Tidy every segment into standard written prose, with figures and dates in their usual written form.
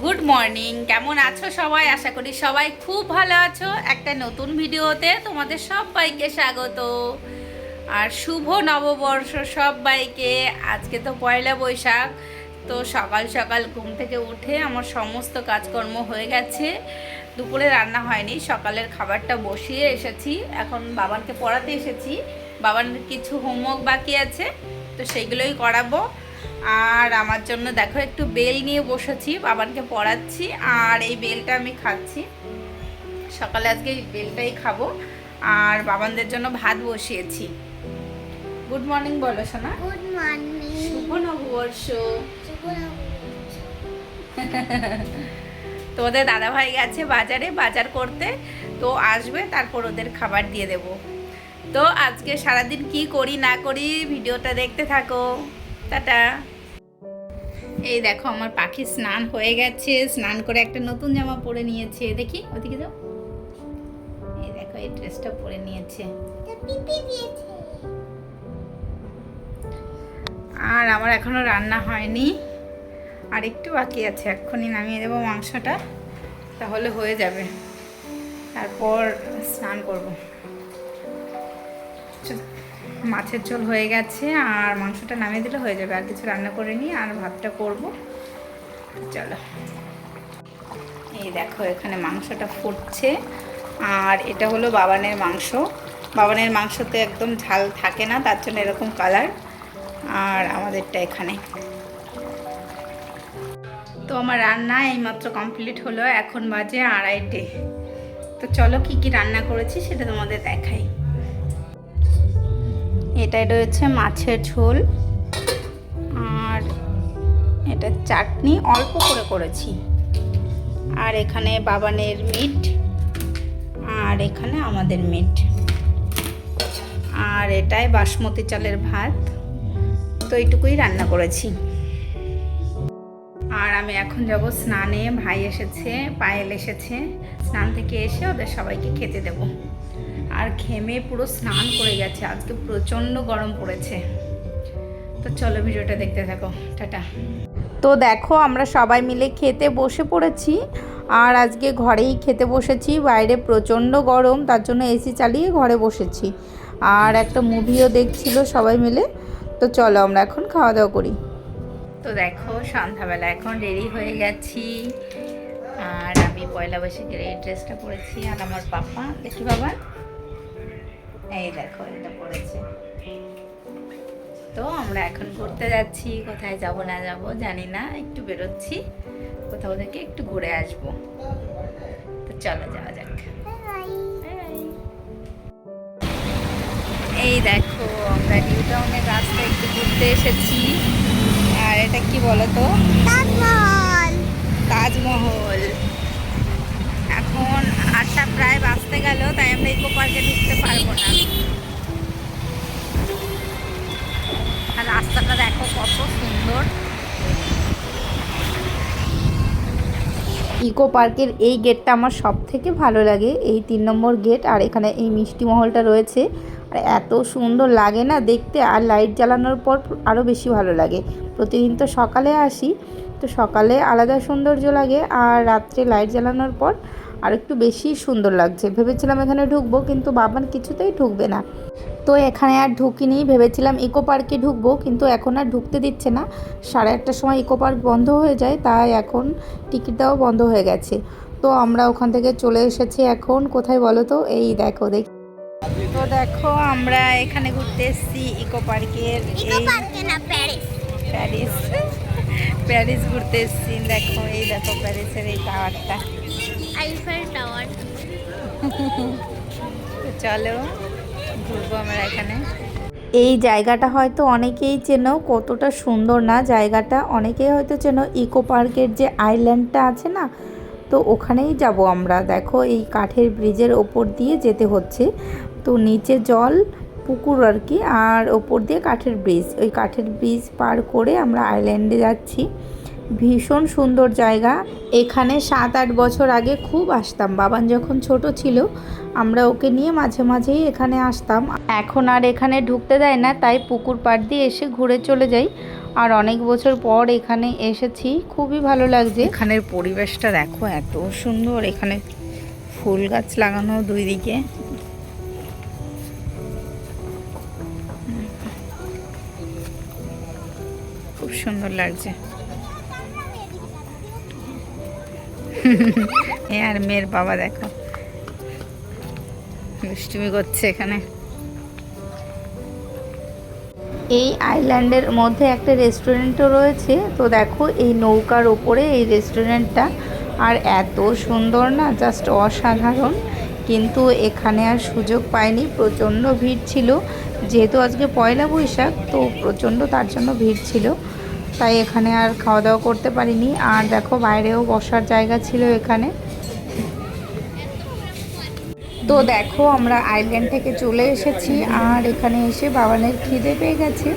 Good morning, কেমন আছো সবাই? আশা করি সবাই খুব ভালো আছো। একটা নতুন ভিডিওতে তোমাদের সবাইকে স্বাগত আর শুভ নববর্ষ সবাইকে। আজকে তো পয়লা বৈশাখ, তো সকাল সকাল ঘুম থেকে উঠে আমার সমস্ত কাজকর্ম হয়ে গেছে। দুপুরে রান্না হয়নি, সকালের খাবারটা বসিয়ে এসেছি। এখন বাবানকে পড়াতে এসেছি, বাবানের কিছু হোমওয়ার্ক বাকি আছে, তো সেইগুলোই করাবো। আর আমার জন্য দেখো একটু বেল নিয়ে বসেছি, বাবানকে পড়াচ্ছি আর এই বেলটা আমি খাচ্ছি। সকালে আজকে এই বেলটাই খাবো। আর বাবানদের জন্য ভাত বসিয়েছি। গুড মর্নিং বলো সোনা। Good morning. শুভ নববর্ষ। তোমাদের দাদাভাই গেছে বাজারে বাজার করতে, তো আসবে, তারপর ওদের খাবার দিয়ে দেব। তো আজকে সারাদিন কি করি না করি ভিডিওটা দেখতে থাকো। টাটা। এই দেখো আমার পাখি স্নান হয়ে গেছে, স্নান করে একটা নতুন জামা পরে নিয়েছে। দেখি ওদিকে যাও। এই দেখো এই ড্রেসটা পরে নিয়েছে। আর আমার এখনো রান্না হয়নি, আর একটু বাকি আছে। এক্ষুনি নামিয়ে দেবো মাংসটা, তাহলে হয়ে যাবে। তারপর স্নান করব। মাছের ঝোল হয়ে গেছে আর মাংসটা নামিয়ে দিলে হয়ে যাবে। আর কিছু রান্না করে নিই আর ভাতটা করব। চলো, এই দেখো এখানে মাংসটা ফুটছে। আর এটা হলো বাবানের মাংস। বাবানের মাংসতে একদম ঝাল থাকে না, তার জন্য এরকম কালার। আর আমাদেরটা এখানে। তো আমার রান্না এইমাত্র কমপ্লিট হলো, এখন বাজে 2:30। তো চলো কি কি রান্না করেছি সেটা তোমাদের দেখাই। এটাই রয়েছে মাছের ঝোল, আর এটা চাটনি অল্প করে করেছি। আর এখানে বাবানের মিট, আর এখানে আমাদের মিট। আর এটাই বাসমতি চালের ভাত। তো এইটুকুই রান্না করেছি। আর আমি এখন যাব স্নানে। ভাই এসেছে, পায়েল এসেছে, স্নান থেকে এসে ওদের সবাইকে খেতে দেব। আর ঘেমে পুরো স্নান করে গেছে, আজকে প্রচণ্ড গরম পড়েছে। তো চলো ভিডিওটা দেখতে থাকো। টাটা। তো দেখো আমরা সবাই মিলে খেতে বসে পড়েছি। আর আজকে ঘরেই খেতে বসেছি, বাইরে প্রচণ্ড গরম, তার জন্য এসি চালিয়ে ঘরে বসেছি। আর একটা মুভিও দেখছিল সবাই মিলে। তো চলো আমরা এখন খাওয়া দাওয়া করি। তো দেখো সন্ধ্যাবেলা এখন রেডি হয়ে গেছি। আর আমি পয়লা বৈশাখের এই ড্রেসটা পরেছি, আর আমার পাপা দেখি বাবা, এই দেখো এটা পরেছে। তো আমরা এখন ঘুরতে যাচ্ছি, কোথায় যাব না যাব জানি না, একটু বেরোচ্ছি, কোথাও থেকে একটু ঘুরে আসবো। তো চলো যাওয়া যাক। এই দেখো আমরা নিউ টাউনের রাস্তায় একটু ঘুরতে এসেছি। আর এটা কি বলো তো? তাজমহল। তাজমহল। এখন 8টা প্রায় বাজতে গেল, তাই আমরা ইকো পার্কে ঢুকতে পারবো না। আর রাস্তাটা দেখো কত সুন্দর। ইকো পার্কের এই গেটটা আমার সব থেকে ভালো লাগে, এই 3 নম্বর গেট। আর এখানে এই মিষ্টি মহলটা রয়েছে, আর এত সুন্দর লাগে না দেখতে। আর লাইট জ্বালানোর পর আরও বেশি ভালো লাগে। প্রতিদিন তো সকালে আসি, তো সকালে আলাদা সৌন্দর্য লাগে, আর রাত্রে লাইট জ্বালানোর পর আর একটু বেশি সুন্দর লাগছে। ভেবেছিলাম এখানে ঢুকবো, কিন্তু বাবান কিছুতেই ঢুকবে না। তো এখানে আর ঢুকিনি, ভেবেছিলাম ইকো পার্কে ঢুকবো, কিন্তু এখন আর ঢুকতে দিচ্ছে না। 8:30টার সময় ইকো পার্ক বন্ধ হয়ে যায়, তাই এখন টিকিট দেওয়া বন্ধ হয়ে গেছে। তো আমরা ওখান থেকে চলে এসেছি। এখন কোথায় বলো তো? এই দেখো দেখি। তো দেখো আমরা এখানে ঘুরতে এসেছি ইকো পার্কের। প্যারিস প্যারিস ঘুরতে এসেছি। দেখো এই দেখো প্যারিসের এই টাওয়ারটা, আইফেল টাওয়ার। তো চলো ঘুরবো আমরা এখানে। এই জায়গাটা হয়তো অনেকেই চেনো, কতটা সুন্দর না জায়গাটা, অনেকেই হয়তো চেনো। ইকো পার্কের যে আইল্যান্ডটা আছে না, তো ওখানেই যাব আমরা। দেখো এই কাঠের ব্রিজের ওপর দিয়ে যেতে হচ্ছে। তো নিচে জল, পুকুর আর কি, আর ওপর দিয়ে কাঠের ব্রিজ। ওই কাঠের ব্রিজ পার করে আমরা আইল্যান্ডে যাচ্ছি। ভীষণ সুন্দর জায়গা। এখানে 7-8 বছর আগে খুব আসতাম, বাবান যখন ছোট ছিল আমরা ওকে নিয়ে মাঝে মাঝেই এখানে আসতাম। এখন আর এখানে ঢুকতে দেয় না, তাই পুকুর পাড় দিয়ে এসে ঘুরে চলে যাই। আর অনেক বছর পর এখানে এসেছি, খুবই ভালো লাগছে। এখানের পরিবেশটা দেখো, এত সুন্দর। এখানে ফুল গাছ লাগানো দুই দিকে, খুব সুন্দর লাগছে। আর মেয়ের বাবা দেখো দুষ্টুমি করছে এখানে। এই আইল্যান্ডের মধ্যে একটা রেস্টুরেন্টও রয়েছে। তো দেখো এই নৌকার ওপরে এই রেস্টুরেন্টটা, আর এত সুন্দর না, জাস্ট অসাধারণ। কিন্তু এখানে আর সুযোগ পাইনি, প্রচণ্ড ভিড় ছিল। যেহেতু আজকে পয়লা বৈশাখ, তো প্রচণ্ড তার জন্য ভিড় ছিল, তাই এখানে আর খাওয়া দাওয়া করতে পারিনি। আর দেখো বাইরেও বসার জায়গা ছিল এখানে। তো দেখো আমরা আইল্যান্ড থেকে চলে এসেছি, আর এখানে এসে বাবানের খিদে পেয়ে গেছে,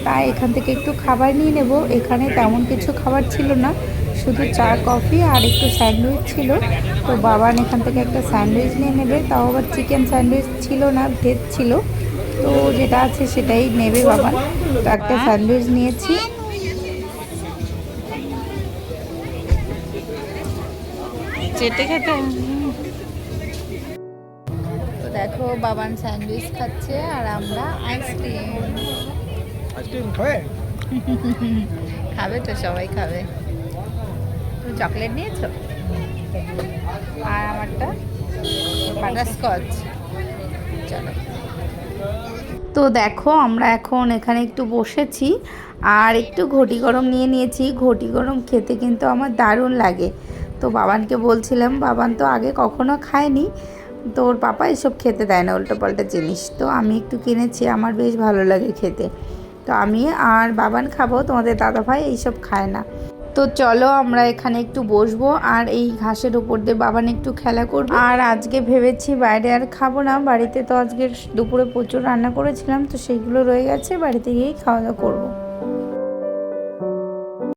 তাই এখান থেকে একটু খাবার নিয়ে নেব। এখানে তেমন কিছু খাবার ছিল না, শুধু চা কফি আর একটু স্যান্ডউইচ ছিল। তো বাবান এখান থেকে একটা স্যান্ডউইচ নিয়ে নেবে, তাও আবার চিকেন স্যান্ডউইচ ছিল না, ভেজ ছিল। তো যেটা আছে সেটাই নেবে বাবান। তো একটা স্যান্ডউইচ নিয়েছি। চেটে খেতে। তো দেখো বাবান স্যান্ডউইচ খাচ্ছে, আর আমরা আইসক্রিম। আইসক্রিম খাবে? খাবে তো, সবাই খাবে। তুমি চকলেট নিয়েছো? আর আমারটা বাটারস্কচ। চলো। তো দেখো আমরা এখন এখানে একটু বসেছি, আর একটু ঘটি গরম নিয়ে নিয়েছি। ঘটি গরম খেতে কিন্তু আমার দারুণ লাগে। তো বাবানকে বলছিলাম, বাবান তো আগে কখনো খায়নি, তো ওর পাপা এসব খেতে দেয় না, উল্টোপাল্টা জিনিস। তো আমি একটু কিনেছি, আমার বেশ ভালো লাগে খেতে। তো আমি আর বাবান খাবো, তোমাদের দাদাভাই এইসব খায় না। তো চলো আমরা এখানে একটু বসবো, আর এই ঘাসের উপর দিয়ে বাবান একটু খেলা করবো। আর আজকে ভেবেছি বাইরে আর খাবো না, বাড়িতে তো আজকে দুপুরে প্রচুর রান্না করেছিলাম, তো সেইগুলো রয়ে গেছে, বাড়িতে গিয়েই খাওয়া দাওয়া করবো।